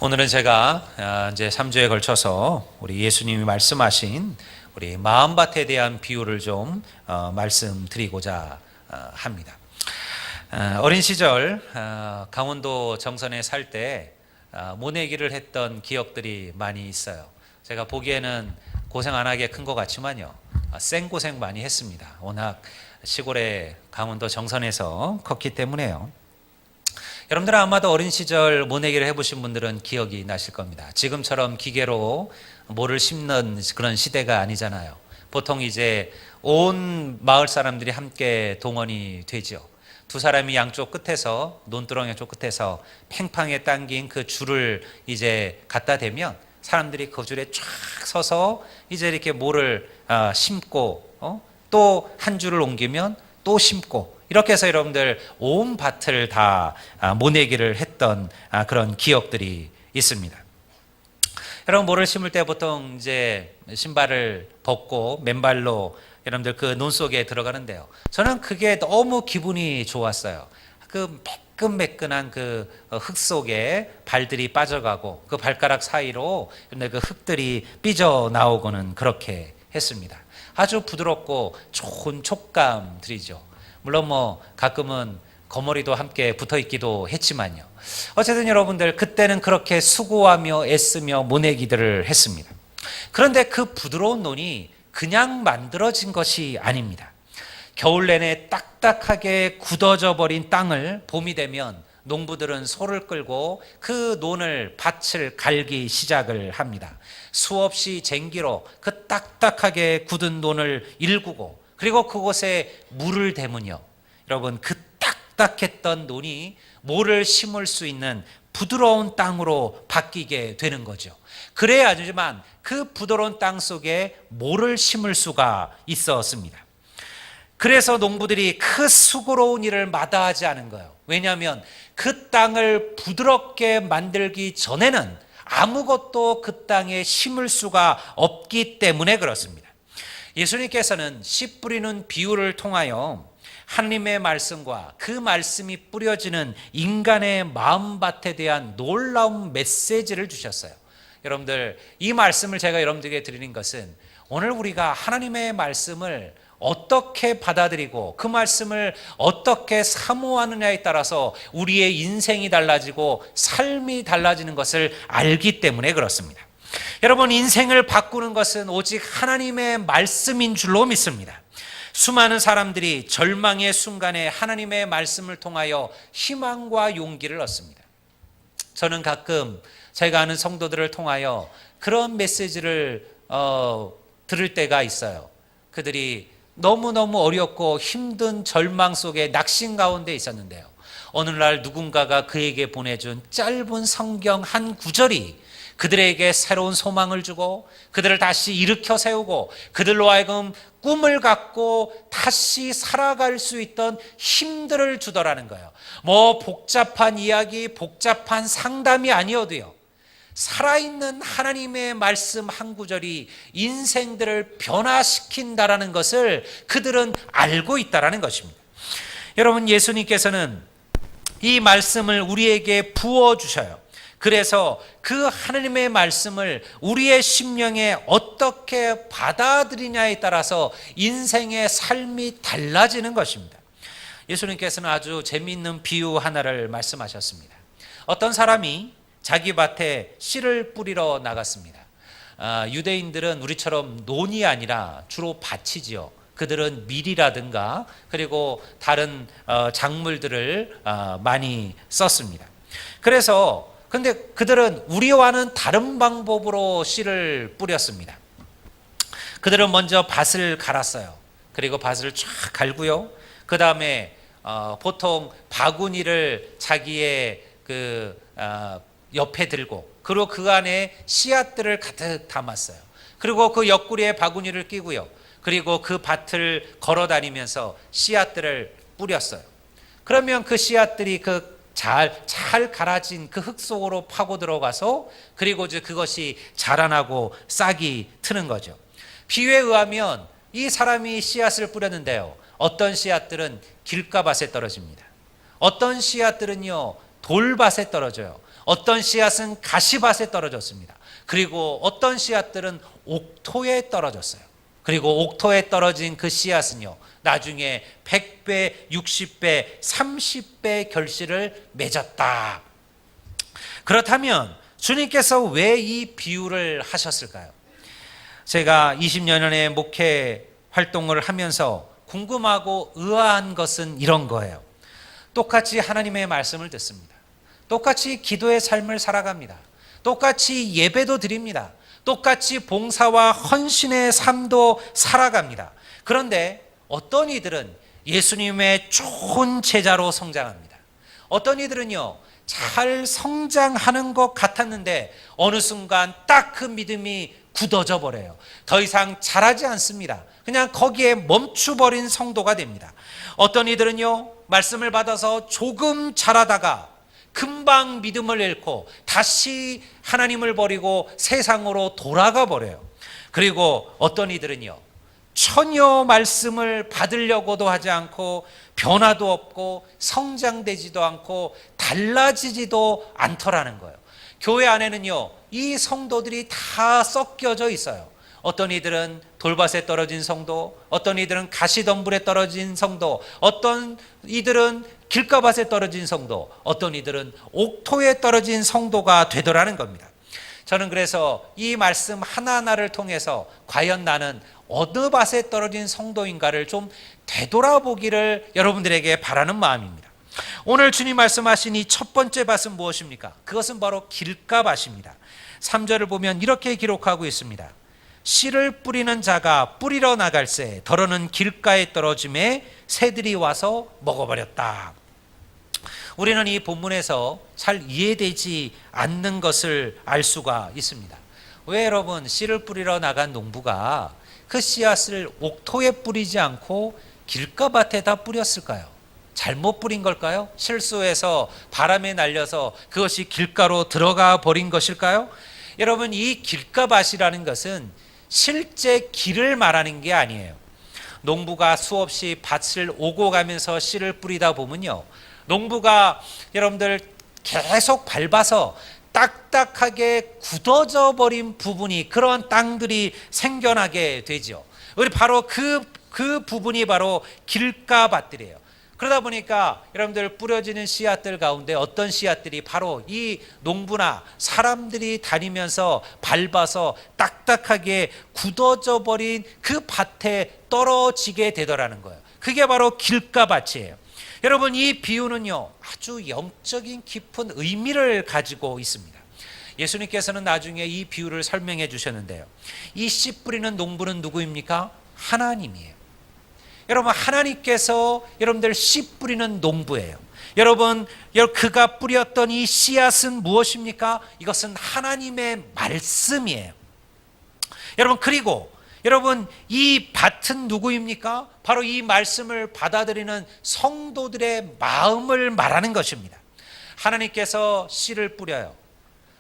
오늘은 제가 이제 3주에 걸쳐서 우리 예수님이 말씀하신 우리 마음밭에 대한 비유를 좀 말씀드리고자 합니다. 어린 시절 강원도 정선에 살 때 모내기를 했던 기억들이 많이 있어요. 제가 보기에는 고생 안 하게 큰 것 같지만요, 생고생 많이 했습니다. 워낙 시골의 강원도 정선에서 컸기 때문에요. 여러분들은 아마도 어린 시절 모내기를 해보신 분들은 기억이 나실 겁니다. 지금처럼 기계로 모를 심는 그런 시대가 아니잖아요. 보통 이제 온 마을 사람들이 함께 동원이 되죠. 두 사람이 양쪽 끝에서, 논두렁 양쪽 끝에서 팽팡에 당긴 그 줄을 이제 갖다 대면 사람들이 그 줄에 쫙 서서 이제 이렇게 모를 심고, 또 한 줄을 옮기면 또 심고, 이렇게 해서 여러분들 온 밭을 다 모내기를 했던 그런 기억들이 있습니다. 여러분, 모를 심을 때 보통 이제 신발을 벗고 맨발로 여러분들 그 논 속에 들어가는데요. 저는 그게 너무 기분이 좋았어요. 그 매끈매끈한 그 흙 속에 발들이 빠져가고 그 발가락 사이로 그 흙들이 삐져 나오고는 그렇게 했습니다. 아주 부드럽고 좋은 촉감들이죠. 물론 가끔은 거머리도 함께 붙어 있기도 했지만요. 어쨌든 여러분들 그때는 그렇게 수고하며 애쓰며 모내기들을 했습니다. 그런데 그 부드러운 논이 그냥 만들어진 것이 아닙니다. 겨울 내내 딱딱하게 굳어져 버린 땅을 봄이 되면 농부들은 소를 끌고 그 논을 밭을 갈기 시작을 합니다. 수없이 쟁기로 그 딱딱하게 굳은 논을 일구고, 그리고 그곳에 물을 대면요, 여러분, 그 딱딱했던 논이 모를 심을 수 있는 부드러운 땅으로 바뀌게 되는 거죠. 그래야지만 그 부드러운 땅 속에 모를 심을 수가 있었습니다. 그래서 농부들이 그 수고로운 일을 마다하지 않은 거예요. 왜냐하면 그 땅을 부드럽게 만들기 전에는 아무것도 그 땅에 심을 수가 없기 때문에 그렇습니다. 예수님께서는 씨 뿌리는 비유를 통하여 하나님의 말씀과 그 말씀이 뿌려지는 인간의 마음밭에 대한 놀라운 메시지를 주셨어요. 여러분들, 이 말씀을 제가 여러분들에게 드리는 것은 오늘 우리가 하나님의 말씀을 어떻게 받아들이고 그 말씀을 어떻게 사모하느냐에 따라서 우리의 인생이 달라지고 삶이 달라지는 것을 알기 때문에 그렇습니다. 여러분, 인생을 바꾸는 것은 오직 하나님의 말씀인 줄로 믿습니다. 수많은 사람들이 절망의 순간에 하나님의 말씀을 통하여 희망과 용기를 얻습니다. 저는 가끔 제가 아는 성도들을 통하여 그런 메시지를 들을 때가 있어요. 그들이 너무너무 어렵고 힘든 절망 속에 낙심 가운데 있었는데요, 어느 날 누군가가 그에게 보내준 짧은 성경 한 구절이 그들에게 새로운 소망을 주고 그들을 다시 일으켜 세우고 그들로 하여금 꿈을 갖고 다시 살아갈 수 있던 힘들을 주더라는 거예요. 복잡한 이야기, 복잡한 상담이 아니어도요, 살아있는 하나님의 말씀 한 구절이 인생들을 변화시킨다라는 것을 그들은 알고 있다라는 것입니다. 여러분, 예수님께서는 이 말씀을 우리에게 부어주셔요. 그래서 그 하나님의 말씀을 우리의 심령에 어떻게 받아들이냐에 따라서 인생의 삶이 달라지는 것입니다. 예수님께서는 아주 재미있는 비유 하나를 말씀하셨습니다. 어떤 사람이 자기 밭에 씨를 뿌리러 나갔습니다. 유대인들은 우리처럼 논이 아니라 주로 밭이지요. 그들은 밀이라든가 그리고 다른 작물들을 많이 썼습니다. 근데 그들은 우리와는 다른 방법으로 씨를 뿌렸습니다. 그들은 먼저 밭을 갈았어요. 그리고 밭을 쫙 갈고요, 그 다음에 보통 바구니를 자기의 옆에 들고, 그리고 그 안에 씨앗들을 가득 담았어요. 그리고 그 옆구리에 바구니를 끼고요, 그리고 그 밭을 걸어 다니면서 씨앗들을 뿌렸어요. 그러면 그 씨앗들이 잘 갈아진 그 흙 속으로 파고 들어가서 그리고 이제 그것이 자라나고 싹이 트는 거죠. 비유에 의하면 이 사람이 씨앗을 뿌렸는데요, 어떤 씨앗들은 길가밭에 떨어집니다. 어떤 씨앗들은요, 돌밭에 떨어져요. 어떤 씨앗은 가시밭에 떨어졌습니다. 그리고 어떤 씨앗들은 옥토에 떨어졌어요. 그리고 옥토에 떨어진 그 씨앗은요, 나중에 100배, 60배, 30배 결실을 맺었다. 그렇다면 주님께서 왜 이 비유를 하셨을까요? 제가 20년의 목회 활동을 하면서 궁금하고 의아한 것은 이런 거예요. 똑같이 하나님의 말씀을 듣습니다. 똑같이 기도의 삶을 살아갑니다. 똑같이 예배도 드립니다. 똑같이 봉사와 헌신의 삶도 살아갑니다. 그런데 어떤 이들은 예수님의 좋은 제자로 성장합니다. 어떤 이들은요, 잘 성장하는 것 같았는데 어느 순간 딱 그 믿음이 굳어져 버려요. 더 이상 자라지 않습니다. 그냥 거기에 멈춰버린 성도가 됩니다. 어떤 이들은요, 말씀을 받아서 조금 자라다가 금방 믿음을 잃고 다시 하나님을 버리고 세상으로 돌아가 버려요. 그리고 어떤 이들은요, 전혀 말씀을 받으려고도 하지 않고 변화도 없고 성장되지도 않고 달라지지도 않더라는 거예요. 교회 안에는요, 이 성도들이 다 섞여져 있어요. 어떤 이들은 돌밭에 떨어진 성도, 어떤 이들은 가시덤불에 떨어진 성도, 어떤 이들은 길가밭에 떨어진 성도, 어떤 이들은 옥토에 떨어진 성도가 되더라는 겁니다. 저는 그래서 이 말씀 하나하나를 통해서 과연 나는 어느 밭에 떨어진 성도인가를 좀 되돌아보기를 여러분들에게 바라는 마음입니다. 오늘 주님 말씀하신 이 첫 번째 밭은 무엇입니까? 그것은 바로 길가밭입니다. 3절을 보면 이렇게 기록하고 있습니다. 씨를 뿌리는 자가 뿌리러 나갈새 더러는 길가에 떨어짐에 새들이 와서 먹어버렸다. 우리는 이 본문에서 잘 이해되지 않는 것을 알 수가 있습니다. 왜 여러분 씨를 뿌리러 나간 농부가 그 씨앗을 옥토에 뿌리지 않고 길가밭에다 뿌렸을까요? 잘못 뿌린 걸까요? 실수해서 바람에 날려서 그것이 길가로 들어가 버린 것일까요? 여러분, 이 길가밭이라는 것은 실제 길을 말하는 게 아니에요. 농부가 수없이 밭을 오고 가면서 씨를 뿌리다 보면요, 농부가 여러분들 계속 밟아서 딱딱하게 굳어져 버린 부분이, 그런 땅들이 생겨나게 되죠. 우리 바로 그 부분이 바로 길가밭들이에요. 그러다 보니까 여러분들 뿌려지는 씨앗들 가운데 어떤 씨앗들이 바로 이 농부나 사람들이 다니면서 밟아서 딱딱하게 굳어져 버린 그 밭에 떨어지게 되더라는 거예요. 그게 바로 길가밭이에요. 여러분, 이 비유는요, 아주 영적인 깊은 의미를 가지고 있습니다. 예수님께서는 나중에 이 비유를 설명해 주셨는데요, 이 씨 뿌리는 농부는 누구입니까? 하나님이에요. 여러분, 하나님께서 여러분들 씨 뿌리는 농부예요. 여러분, 그가 뿌렸던 이 씨앗은 무엇입니까? 이것은 하나님의 말씀이에요. 여러분, 그리고 여러분, 이 밭은 누구입니까? 바로 이 말씀을 받아들이는 성도들의 마음을 말하는 것입니다. 하나님께서 씨를 뿌려요.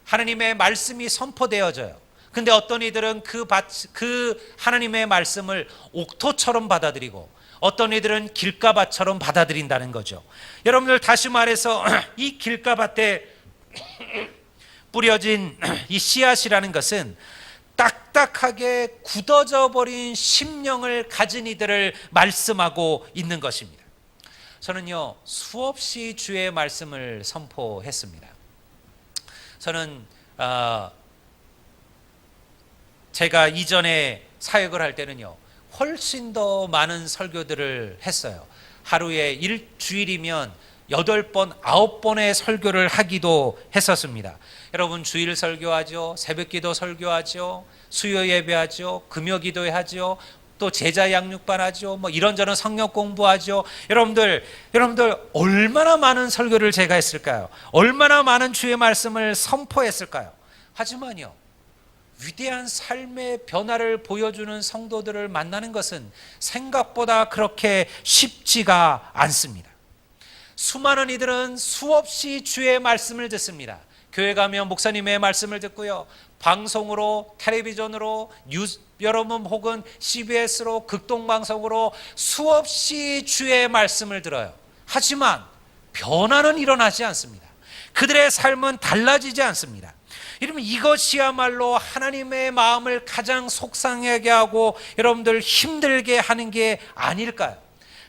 하나님의 말씀이 선포되어져요. 근데 어떤 이들은 그 하나님의 말씀을 옥토처럼 받아들이고 어떤 이들은 길가밭처럼 받아들인다는 거죠. 여러분들, 다시 말해서 이 길가밭에 뿌려진 이 씨앗이라는 것은 딱딱하게 굳어져 버린 심령을 가진 이들을 말씀하고 있는 것입니다. 저는요, 수없이 주의 말씀을 선포했습니다. 저는 제가 이전에 사역을 할 때는요, 훨씬 더 많은 설교들을 했어요. 하루에 일주일이면 8번, 9번의 설교를 하기도 했었습니다. 여러분, 주일 설교하죠, 새벽기도 설교하죠, 수요 예배하죠, 금요 기도하죠, 또 제자 양육반 하죠, 뭐 이런저런 성경 공부하죠. 여러분들 얼마나 많은 설교를 제가 했을까요? 얼마나 많은 주의 말씀을 선포했을까요? 하지만요, 위대한 삶의 변화를 보여주는 성도들을 만나는 것은 생각보다 그렇게 쉽지가 않습니다. 수많은 이들은 수없이 주의 말씀을 듣습니다. 교회 가면 목사님의 말씀을 듣고요, 방송으로, 텔레비전으로, 뉴스 여러분 혹은 CBS로, 극동방송으로 수없이 주의 말씀을 들어요. 하지만 변화는 일어나지 않습니다. 그들의 삶은 달라지지 않습니다. 여러분, 이것이야말로 하나님의 마음을 가장 속상하게 하고 여러분들 힘들게 하는 게 아닐까요?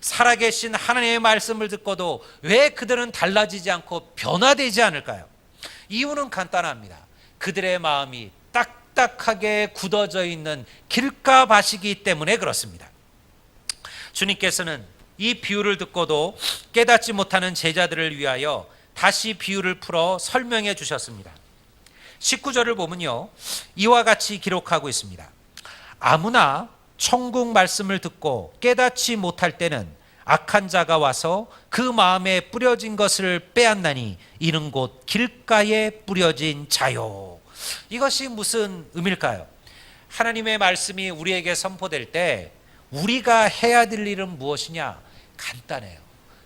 살아계신 하나님의 말씀을 듣고도 왜 그들은 달라지지 않고 변화되지 않을까요? 이유는 간단합니다. 그들의 마음이 딱딱하게 굳어져 있는 길가밭이기 때문에 그렇습니다. 주님께서는 이 비유를 듣고도 깨닫지 못하는 제자들을 위하여 다시 비유를 풀어 설명해 주셨습니다. 19절을 보면요, 이와 같이 기록하고 있습니다. 아무나 천국 말씀을 듣고 깨닫지 못할 때는 악한 자가 와서 그 마음에 뿌려진 것을 빼앗나니 이는 곧 길가에 뿌려진 자요. 이것이 무슨 의미일까요? 하나님의 말씀이 우리에게 선포될 때 우리가 해야 될 일은 무엇이냐? 간단해요.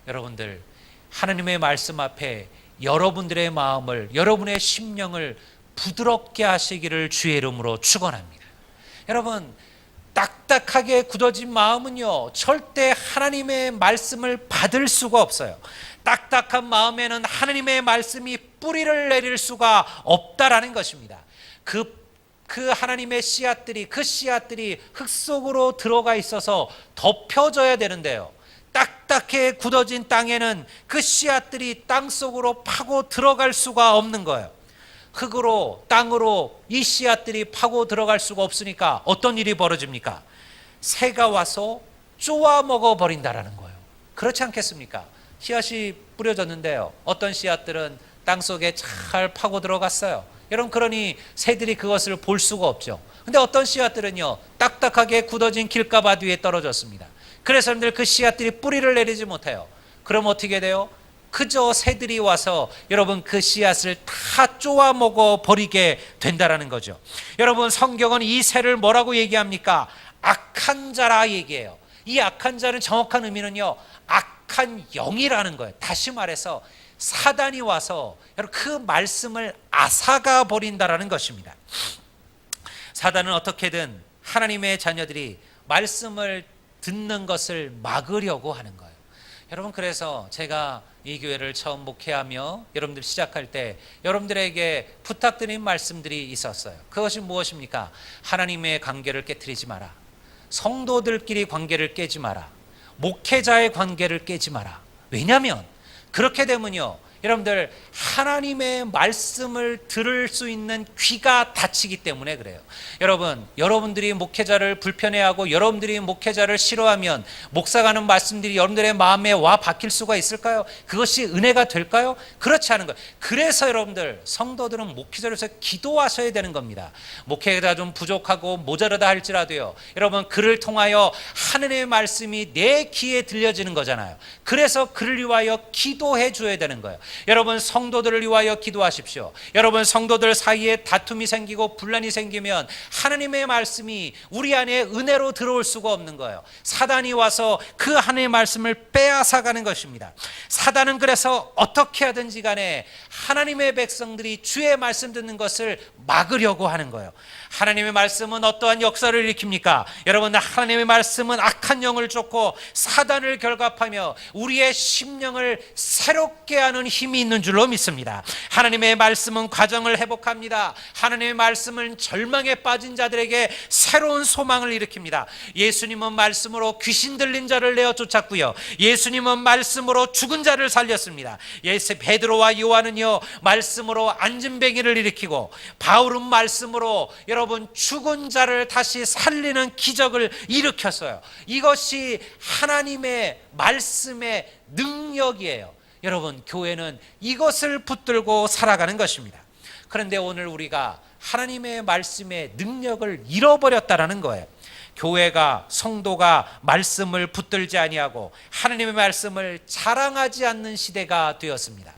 여러분들, 하나님의 말씀 앞에 여러분들의 마음을, 여러분의 심령을 부드럽게 하시기를 주의 이름으로 축원합니다. 여러분, 딱딱하게 굳어진 마음은요, 절대 하나님의 말씀을 받을 수가 없어요. 딱딱한 마음에는 하나님의 말씀이 뿌리를 내릴 수가 없다라는 것입니다. 그 하나님의 씨앗들이, 그 씨앗들이 흙 속으로 들어가 있어서 덮여져야 되는데요, 딱딱해 굳어진 땅에는 그 씨앗들이 땅 속으로 파고 들어갈 수가 없는 거예요. 흙으로, 땅으로 이 씨앗들이 파고 들어갈 수가 없으니까 어떤 일이 벌어집니까? 새가 와서 쪼아 먹어버린다라는 거예요. 그렇지 않겠습니까? 씨앗이 뿌려졌는데요, 어떤 씨앗들은 땅 속에 잘 파고 들어갔어요. 여러분, 그러니 새들이 그것을 볼 수가 없죠. 근데 어떤 씨앗들은요, 딱딱하게 굳어진 길가밭 위에 떨어졌습니다. 그래서 여러분들 그 씨앗들이 뿌리를 내리지 못해요. 그럼 어떻게 돼요? 그저 새들이 와서 여러분 그 씨앗을 다 쪼아 먹어 버리게 된다라는 거죠. 여러분, 성경은 이 새를 뭐라고 얘기합니까? 악한 자라 얘기해요. 이 악한 자는 정확한 의미는요, 악한 영이라는 거예요. 다시 말해서 사단이 와서 여러분 그 말씀을 앗아가 버린다라는 것입니다. 사단은 어떻게든 하나님의 자녀들이 말씀을 듣는 것을 막으려고 하는 거예요. 여러분, 그래서 제가 이 교회를 처음 목회하며 여러분들 시작할 때 여러분들에게 부탁드린 말씀들이 있었어요. 그것이 무엇입니까? 하나님의 관계를 깨트리지 마라. 성도들끼리 관계를 깨지 마라. 목회자의 관계를 깨지 마라. 왜냐하면 그렇게 되면요, 여러분들 하나님의 말씀을 들을 수 있는 귀가 닫히기 때문에 그래요. 여러분, 여러분들이 목회자를 불편해하고 여러분들이 목회자를 싫어하면 목사가 하는 말씀들이 여러분들의 마음에 와 박힐 수가 있을까요? 그것이 은혜가 될까요? 그렇지 않은 거예요. 그래서 여러분들, 성도들은 목회자로서 기도하셔야 되는 겁니다. 목회자 좀 부족하고 모자르다 할지라도요, 여러분, 그를 통하여 하나님의 말씀이 내 귀에 들려지는 거잖아요. 그래서 그를 위하여 기도해 줘야 되는 거예요. 여러분, 성도들을 위하여 기도하십시오. 여러분, 성도들 사이에 다툼이 생기고 분란이 생기면 하나님의 말씀이 우리 안에 은혜로 들어올 수가 없는 거예요. 사단이 와서 그 하나님의 말씀을 빼앗아가는 것입니다. 사단은 그래서 어떻게 하든지 간에 하나님의 백성들이 주의 말씀 듣는 것을 막으려고 하는 거예요. 하나님의 말씀은 어떠한 역사를 일으킵니까? 여러분, 하나님의 말씀은 악한 영을 쫓고 사단을 결갑하며 우리의 심령을 새롭게 하는 힘이 있는 줄로 믿습니다. 하나님의 말씀은 과정을 회복합니다. 하나님의 말씀은 절망에 빠진 자들에게 새로운 소망을 일으킵니다. 예수님은 말씀으로 귀신 들린 자를 내어 쫓았고요, 예수님은 말씀으로 죽은 자를 살렸습니다. 베드로와 요한은요, 말씀으로 안진뱅이를 일으키고, 바울은 말씀으로 여러분 죽은 자를 다시 살리는 기적을 일으켰어요. 이것이 하나님의 말씀의 능력이에요. 여러분, 교회는 이것을 붙들고 살아가는 것입니다. 그런데 오늘 우리가 하나님의 말씀의 능력을 잃어버렸다라는 거예요. 교회가, 성도가 말씀을 붙들지 아니하고 하나님의 말씀을 자랑하지 않는 시대가 되었습니다.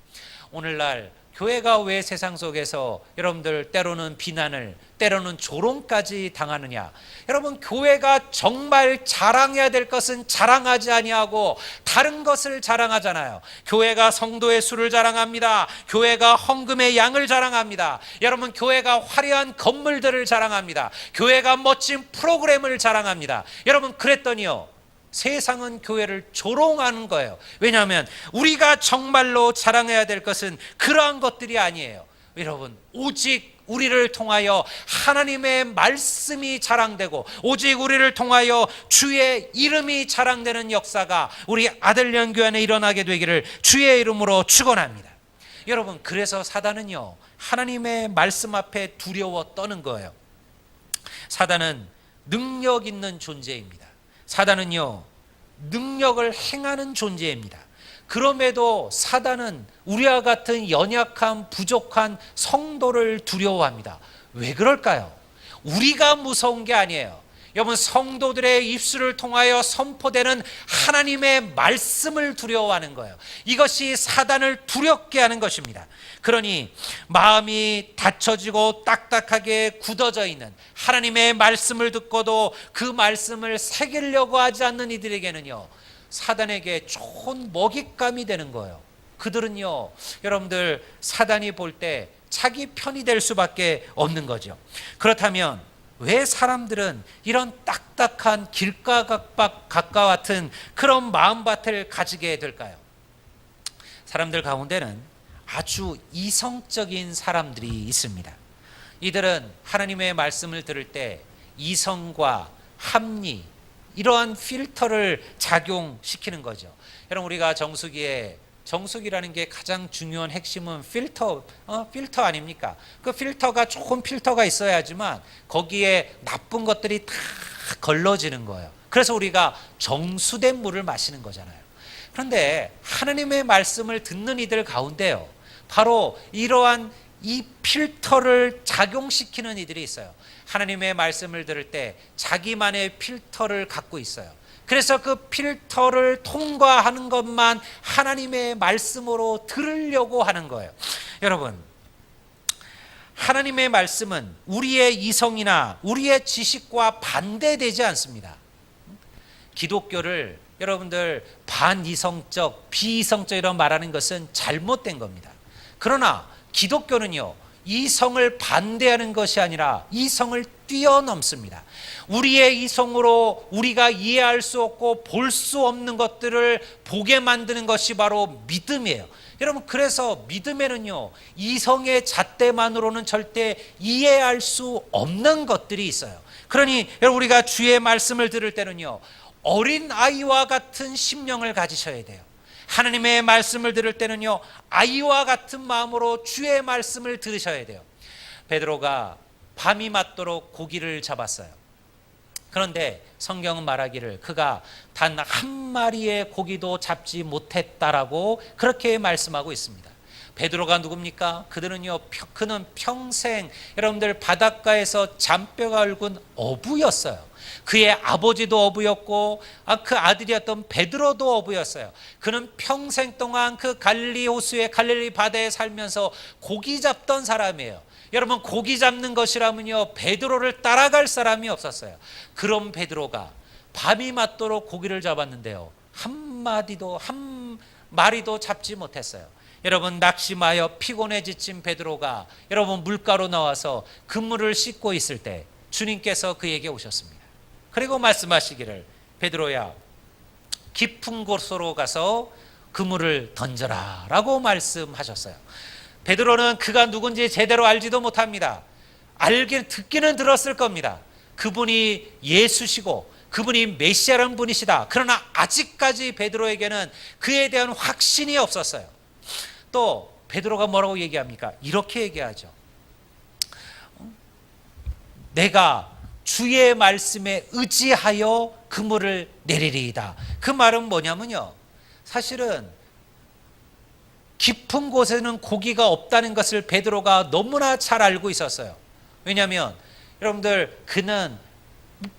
오늘날 교회가 왜 세상 속에서 여러분들 때로는 비난을, 때로는 조롱까지 당하느냐? 여러분, 교회가 정말 자랑해야 될 것은 자랑하지 아니하고 다른 것을 자랑하잖아요. 교회가 성도의 수를 자랑합니다. 교회가 헌금의 양을 자랑합니다. 여러분, 교회가 화려한 건물들을 자랑합니다. 교회가 멋진 프로그램을 자랑합니다. 여러분, 그랬더니요, 세상은 교회를 조롱하는 거예요. 왜냐하면 우리가 정말로 자랑해야 될 것은 그러한 것들이 아니에요. 여러분, 오직 우리를 통하여 하나님의 말씀이 자랑되고 오직 우리를 통하여 주의 이름이 자랑되는 역사가 우리 아들령 교회 안에 일어나게 되기를 주의 이름으로 축원합니다. 여러분, 그래서 사단은요, 하나님의 말씀 앞에 두려워 떠는 거예요. 사단은 능력 있는 존재입니다. 사단은요, 능력을 행하는 존재입니다. 그럼에도 사단은 우리와 같은 연약한 부족한 성도를 두려워합니다. 왜 그럴까요? 우리가 무서운 게 아니에요. 여러분, 성도들의 입술을 통하여 선포되는 하나님의 말씀을 두려워하는 거예요. 이것이 사단을 두렵게 하는 것입니다. 그러니 마음이 닫혀지고 딱딱하게 굳어져 있는 하나님의 말씀을 듣고도 그 말씀을 새기려고 하지 않는 이들에게는요, 사단에게 좋은 먹잇감이 되는 거예요. 그들은요, 여러분들, 사단이 볼 때 자기 편이 될 수밖에 없는 거죠. 그렇다면 왜 사람들은 이런 딱딱한 길가각박 각과 같은 그런 마음밭을 가지게 될까요? 사람들 가운데는 아주 이성적인 사람들이 있습니다. 이들은 하나님의 말씀을 들을 때 이성과 합리, 이러한 필터를 작용시키는 거죠. 여러분, 우리가 정수기라는 게 가장 중요한 핵심은 필터 아닙니까? 그 필터가 좋은 필터가 있어야지만 거기에 나쁜 것들이 다 걸러지는 거예요. 그래서 우리가 정수된 물을 마시는 거잖아요. 그런데 하나님의 말씀을 듣는 이들 가운데요, 바로 이러한 이 필터를 작용시키는 이들이 있어요. 하나님의 말씀을 들을 때 자기만의 필터를 갖고 있어요. 그래서 그 필터를 통과하는 것만 하나님의 말씀으로 들으려고 하는 거예요. 여러분, 하나님의 말씀은 우리의 이성이나 우리의 지식과 반대되지 않습니다. 기독교를 여러분들 반이성적, 비이성적이라고 말하는 것은 잘못된 겁니다. 그러나 기독교는요, 이성을 반대하는 것이 아니라 이성을 뛰어넘습니다. 우리의 이성으로 우리가 이해할 수 없고 볼 수 없는 것들을 보게 만드는 것이 바로 믿음이에요. 여러분, 그래서 믿음에는요, 이성의 잣대만으로는 절대 이해할 수 없는 것들이 있어요. 그러니 여러분, 우리가 주의 말씀을 들을 때는요, 어린 아이와 같은 심령을 가지셔야 돼요. 하나님의 말씀을 들을 때는요, 아이와 같은 마음으로 주의 말씀을 들으셔야 돼요. 베드로가 밤이 맞도록 고기를 잡았어요. 그런데 성경은 말하기를 그가 단 한 마리의 고기도 잡지 못했다라고 그렇게 말씀하고 있습니다. 베드로가 누굽니까? 그는 평생 여러분들 바닷가에서 잔뼈가 굵은 어부였어요. 그의 아버지도 어부였고 그 아들이었던 베드로도 어부였어요. 그는 평생 동안 그 갈릴리 호수의 갈릴리 바다에 살면서 고기 잡던 사람이에요. 여러분, 고기 잡는 것이라면요, 베드로를 따라갈 사람이 없었어요. 그런 베드로가 밤이 맞도록 고기를 잡았는데요, 한 마리도 잡지 못했어요. 여러분, 낙심하여 피곤해 지친 베드로가 여러분 물가로 나와서 그물을 씻고 있을 때 주님께서 그에게 오셨습니다. 그리고 말씀하시기를, 베드로야, 깊은 곳으로 가서 그물을 던져라 라고 말씀하셨어요. 베드로는 그가 누군지 제대로 알지도 못합니다. 듣기는 들었을 겁니다. 그분이 예수시고 그분이 메시아라는 분이시다. 그러나 아직까지 베드로에게는 그에 대한 확신이 없었어요. 또 베드로가 뭐라고 얘기합니까? 이렇게 얘기하죠. 내가 주의 말씀에 의지하여 그물을 내리리이다. 그 말은 뭐냐면요, 사실은 깊은 곳에는 고기가 없다는 것을 베드로가 너무나 잘 알고 있었어요. 왜냐하면 여러분들, 그는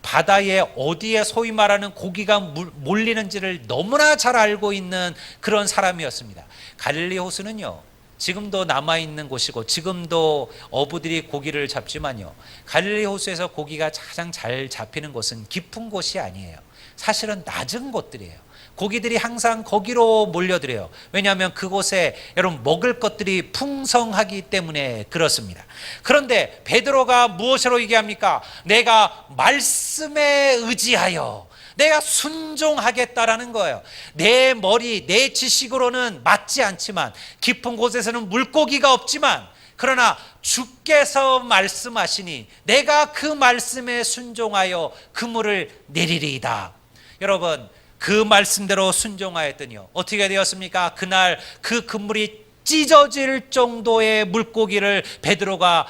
바다에 어디에 소위 말하는 고기가 몰리는지를 너무나 잘 알고 있는 그런 사람이었습니다. 갈릴리 호수는요, 지금도 남아있는 곳이고 지금도 어부들이 고기를 잡지만요, 갈릴리 호수에서 고기가 가장 잘 잡히는 곳은 깊은 곳이 아니에요. 사실은 낮은 곳들이에요. 고기들이 항상 거기로 몰려들어요. 왜냐하면 그곳에 여러분 먹을 것들이 풍성하기 때문에 그렇습니다. 그런데 베드로가 무엇으로 얘기합니까? 내가 말씀에 의지하여, 내가 순종하겠다라는 거예요. 내 머리, 내 지식으로는 맞지 않지만, 깊은 곳에서는 물고기가 없지만, 그러나 주께서 말씀하시니 내가 그 말씀에 순종하여 그물을 내리리이다. 여러분, 그 말씀대로 순종하였더니요, 어떻게 되었습니까? 그날 그 그물이 찢어질 정도의 물고기를 베드로가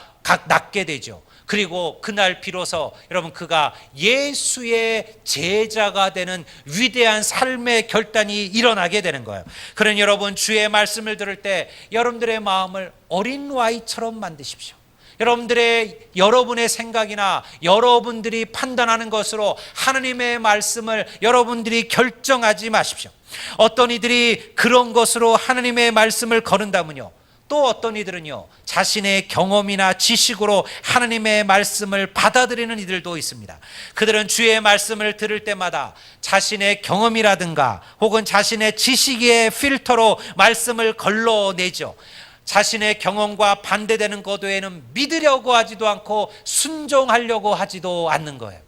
낚게 되죠. 그리고 그날 비로소 여러분, 그가 예수의 제자가 되는 위대한 삶의 결단이 일어나게 되는 거예요. 그러니 여러분, 주의 말씀을 들을 때 여러분들의 마음을 어린 와이처럼 만드십시오. 여러분의 생각이나 여러분들이 판단하는 것으로 하나님의 말씀을 여러분들이 결정하지 마십시오. 어떤 이들이 그런 것으로 하나님의 말씀을 거른다면요, 또 어떤 이들은요, 자신의 경험이나 지식으로 하나님의 말씀을 받아들이는 이들도 있습니다. 그들은 주의 말씀을 들을 때마다 자신의 경험이라든가 혹은 자신의 지식의 필터로 말씀을 걸러내죠. 자신의 경험과 반대되는 것 외에는 믿으려고 하지도 않고 순종하려고 하지도 않는 거예요.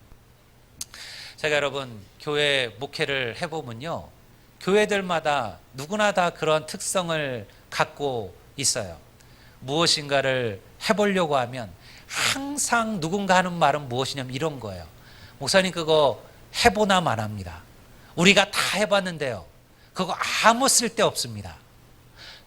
제가 여러분, 교회 목회를 해보면요, 교회들마다 누구나 다 그런 특성을 갖고 있어요. 무엇인가를 해보려고 하면 항상 누군가 하는 말은 무엇이냐면 이런 거예요. 목사님, 그거 해보나 마나입니다. 우리가 다 해봤는데요, 그거 아무 쓸데 없습니다.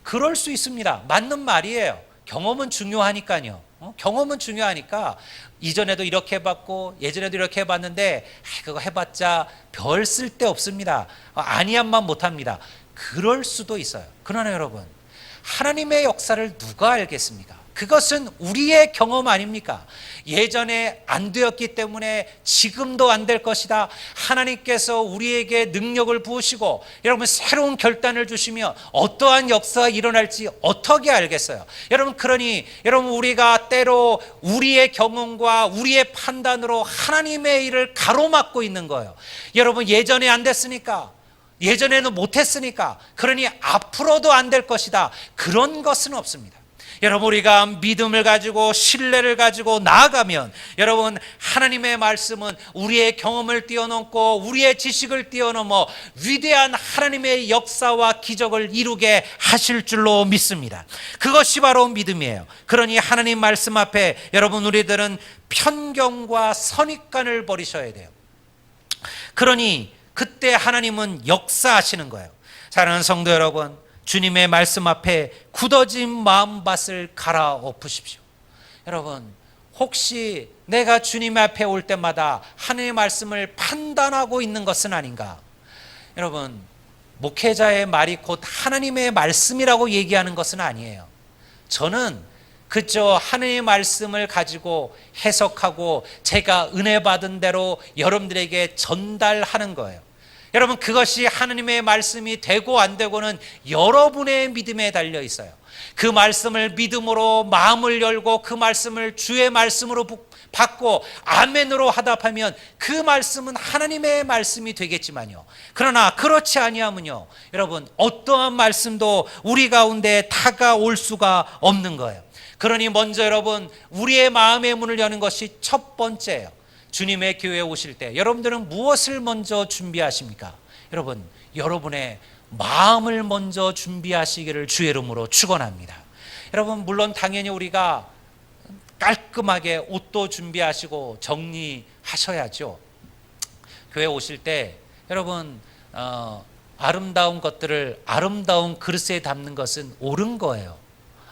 그럴 수 있습니다. 맞는 말이에요. 경험은 중요하니까요. 경험은 중요하니까 이전에도 이렇게 해봤고 예전에도 이렇게 해봤는데 그거 해봤자 별 쓸데 없습니다. 아니야만 못합니다. 그럴 수도 있어요. 그러나 여러분, 하나님의 역사를 누가 알겠습니까? 그것은 우리의 경험 아닙니까? 예전에 안 되었기 때문에 지금도 안 될 것이다. 하나님께서 우리에게 능력을 부으시고 여러분, 새로운 결단을 주시며 어떠한 역사가 일어날지 어떻게 알겠어요? 여러분, 그러니 여러분, 우리가 때로 우리의 경험과 우리의 판단으로 하나님의 일을 가로막고 있는 거예요. 여러분, 예전에 안 됐으니까, 예전에는 못했으니까, 그러니 앞으로도 안 될 것이다, 그런 것은 없습니다. 여러분, 우리가 믿음을 가지고 신뢰를 가지고 나아가면 여러분, 하나님의 말씀은 우리의 경험을 뛰어넘고 우리의 지식을 뛰어넘어 위대한 하나님의 역사와 기적을 이루게 하실 줄로 믿습니다. 그것이 바로 믿음이에요. 그러니 하나님 말씀 앞에 여러분, 우리들은 편견과 선입관을 버리셔야 돼요. 그러니 그때 하나님은 역사하시는 거예요. 사랑하는 성도 여러분, 주님의 말씀 앞에 굳어진 마음밭을 갈아엎으십시오. 여러분, 혹시 내가 주님 앞에 올 때마다 하나님의 말씀을 판단하고 있는 것은 아닌가? 여러분, 목회자의 말이 곧 하나님의 말씀이라고 얘기하는 것은 아니에요. 저는 그저 하나님의 말씀을 가지고 해석하고 제가 은혜 받은 대로 여러분들에게 전달하는 거예요. 여러분, 그것이 하나님의 말씀이 되고 안 되고는 여러분의 믿음에 달려 있어요. 그 말씀을 믿음으로 마음을 열고 그 말씀을 주의 말씀으로 받고 아멘으로 하답하면 그 말씀은 하나님의 말씀이 되겠지만요, 그러나 그렇지 아니하면요, 여러분, 어떠한 말씀도 우리 가운데 다가올 수가 없는 거예요. 그러니 먼저 여러분, 우리의 마음의 문을 여는 것이 첫 번째예요. 주님의 교회에 오실 때 여러분들은 무엇을 먼저 준비하십니까? 여러분, 여러분의 마음을 먼저 준비하시기를 주의 이름으로 축원합니다. 여러분, 물론 당연히 우리가 깔끔하게 옷도 준비하시고 정리하셔야죠. 교회 오실 때 여러분, 아름다운 것들을 아름다운 그릇에 담는 것은 옳은 거예요.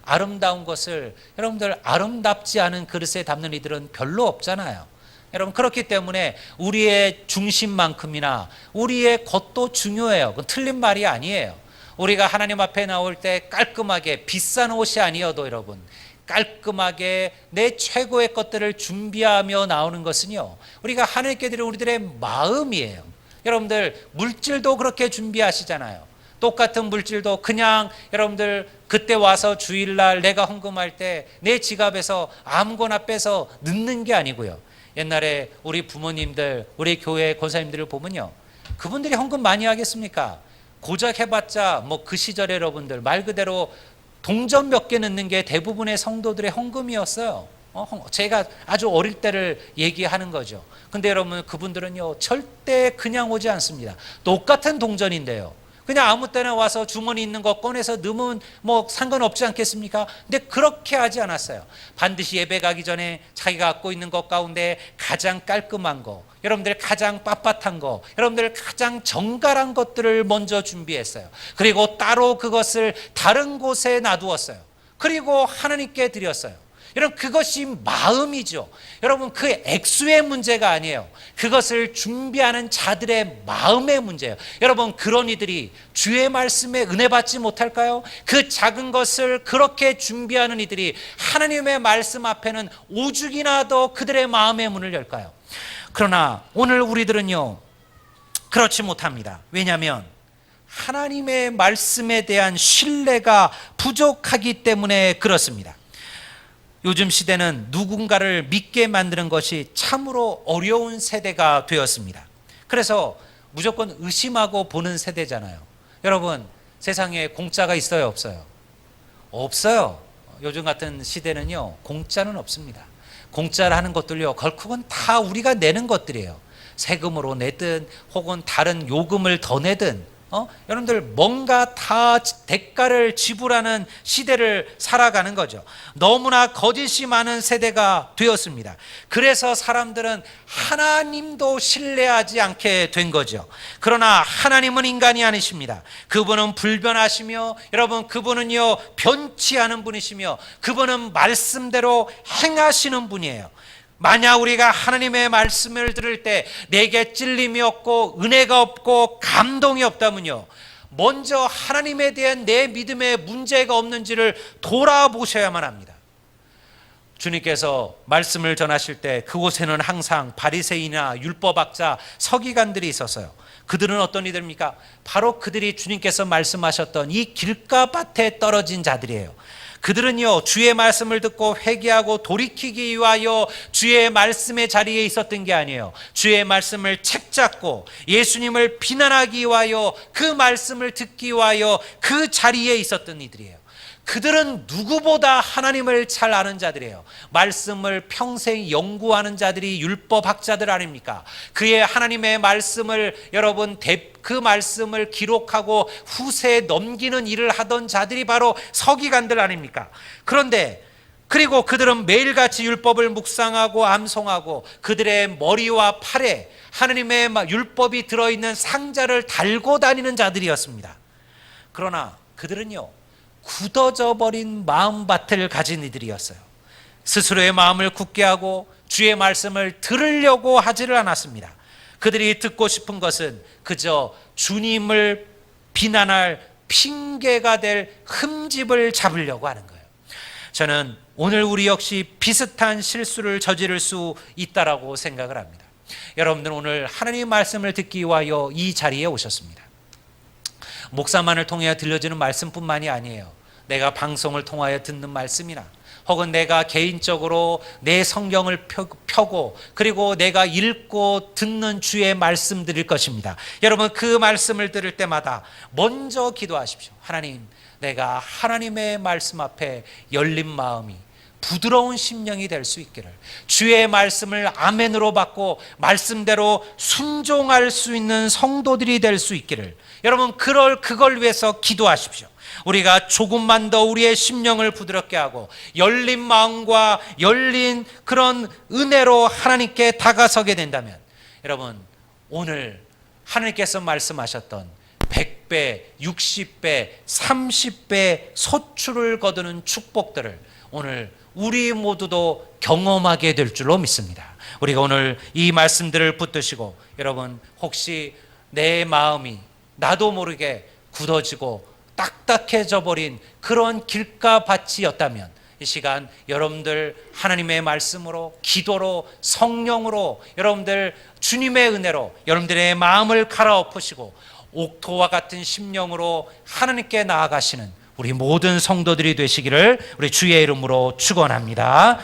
아름다운 것을 여러분들 아름답지 않은 그릇에 담는 이들은 별로 없잖아요. 여러분, 그렇기 때문에 우리의 중심만큼이나 우리의 것도 중요해요. 그건 틀린 말이 아니에요. 우리가 하나님 앞에 나올 때 깔끔하게, 비싼 옷이 아니어도 여러분, 깔끔하게 내 최고의 것들을 준비하며 나오는 것은요, 우리가 하나님께 드린 우리들의 마음이에요. 여러분들, 물질도 그렇게 준비하시잖아요. 똑같은 물질도 그냥 여러분들 그때 와서 주일날 내가 헌금할 때 내 지갑에서 아무거나 빼서 넣는 게 아니고요, 옛날에 우리 부모님들, 우리 교회 권사님들을 보면요, 그분들이 헌금 많이 하겠습니까? 고작 해봤자 뭐 그 시절에 여러분들 말 그대로 동전 몇 개 넣는 게 대부분의 성도들의 헌금이었어요. 제가 아주 어릴 때를 얘기하는 거죠. 근데 여러분, 그분들은요 절대 그냥 오지 않습니다. 똑같은 동전인데요, 그냥 아무 때나 와서 주머니 있는 거 꺼내서 넣으면 뭐 상관없지 않겠습니까? 근데 그렇게 하지 않았어요. 반드시 예배 가기 전에 자기가 갖고 있는 것 가운데 가장 깔끔한 거, 여러분들 가장 빳빳한 거, 여러분들 가장 정갈한 것들을 먼저 준비했어요. 그리고 따로 그것을 다른 곳에 놔두었어요. 그리고 하나님께 드렸어요. 여러분, 그것이 마음이죠. 여러분, 그 액수의 문제가 아니에요. 그것을 준비하는 자들의 마음의 문제예요. 여러분, 그런 이들이 주의 말씀에 은혜 받지 못할까요? 그 작은 것을 그렇게 준비하는 이들이 하나님의 말씀 앞에는 오죽이나 더 그들의 마음의 문을 열까요? 그러나 오늘 우리들은요 그렇지 못합니다. 왜냐하면 하나님의 말씀에 대한 신뢰가 부족하기 때문에 그렇습니다. 요즘 시대는 누군가를 믿게 만드는 것이 참으로 어려운 세대가 되었습니다. 그래서 무조건 의심하고 보는 세대잖아요. 여러분, 세상에 공짜가 있어요, 없어요? 없어요. 요즘 같은 시대는요 공짜는 없습니다. 공짜라는 것들요 결국은 다 우리가 내는 것들이에요. 세금으로 내든 혹은 다른 요금을 더 내든 여러분들 뭔가 다 대가를 지불하는 시대를 살아가는 거죠. 너무나 거짓이 많은 세대가 되었습니다. 그래서 사람들은 하나님도 신뢰하지 않게 된 거죠. 그러나 하나님은 인간이 아니십니다. 그분은 불변하시며, 여러분, 그분은요 변치 않은 분이시며, 그분은 말씀대로 행하시는 분이에요. 만약 우리가 하나님의 말씀을 들을 때 내게 찔림이 없고 은혜가 없고 감동이 없다면요, 먼저 하나님에 대한 내 믿음에 문제가 없는지를 돌아보셔야만 합니다. 주님께서 말씀을 전하실 때 그곳에는 항상 바리새인이나 율법학자, 서기관들이 있었어요. 그들은 어떤 이들입니까? 바로 그들이 주님께서 말씀하셨던 이 길가밭에 떨어진 자들이에요. 그들은요 주의 말씀을 듣고 회개하고 돌이키기 위하여 주의 말씀의 자리에 있었던 게 아니에요. 주의 말씀을 책잡고 예수님을 비난하기 위하여, 그 말씀을 듣기 위하여 그 자리에 있었던 이들이에요. 그들은 누구보다 하나님을 잘 아는 자들이에요. 말씀을 평생 연구하는 자들이 율법학자들 아닙니까? 그의 하나님의 말씀을, 여러분, 그 말씀을 기록하고 후세에 넘기는 일을 하던 자들이 바로 서기관들 아닙니까? 그런데 그리고 그들은 매일같이 율법을 묵상하고 암송하고 그들의 머리와 팔에 하나님의 율법이 들어있는 상자를 달고 다니는 자들이었습니다. 그러나 그들은요 굳어져 버린 마음밭을 가진 이들이었어요. 스스로의 마음을 굳게 하고 주의 말씀을 들으려고 하지를 않았습니다. 그들이 듣고 싶은 것은 그저 주님을 비난할 핑계가 될 흠집을 잡으려고 하는 거예요. 저는 오늘 우리 역시 비슷한 실수를 저지를 수 있다라고 생각을 합니다. 여러분들 오늘 하나님의 말씀을 듣기 위하여 이 자리에 오셨습니다. 목사만을 통해 들려지는 말씀뿐만이 아니에요. 내가 방송을 통하여 듣는 말씀이나 혹은 내가 개인적으로 내 성경을 펴고 그리고 내가 읽고 듣는 주의 말씀들일 것입니다. 여러분, 그 말씀을 들을 때마다 먼저 기도하십시오. 하나님, 내가 하나님의 말씀 앞에 열린 마음이, 부드러운 심령이 될 수 있기를, 주의 말씀을 아멘으로 받고 말씀대로 순종할 수 있는 성도들이 될 수 있기를, 여러분 그걸 위해서 기도하십시오. 우리가 조금만 더 우리의 심령을 부드럽게 하고 열린 마음과 열린 그런 은혜로 하나님께 다가서게 된다면, 여러분 오늘 하나님께서 말씀하셨던 100배, 60배, 30배 소출을 거두는 축복들을 오늘 우리 모두도 경험하게 될 줄로 믿습니다. 우리가 오늘 이 말씀들을 붙드시고, 여러분 혹시 내 마음이 나도 모르게 굳어지고 딱딱해져 버린 그런 길가밭이었다면 이 시간 여러분들 하나님의 말씀으로, 기도로, 성령으로, 여러분들 주님의 은혜로 여러분들의 마음을 갈아엎으시고 옥토와 같은 심령으로 하나님께 나아가시는 우리 모든 성도들이 되시기를 우리 주의 이름으로 축원합니다.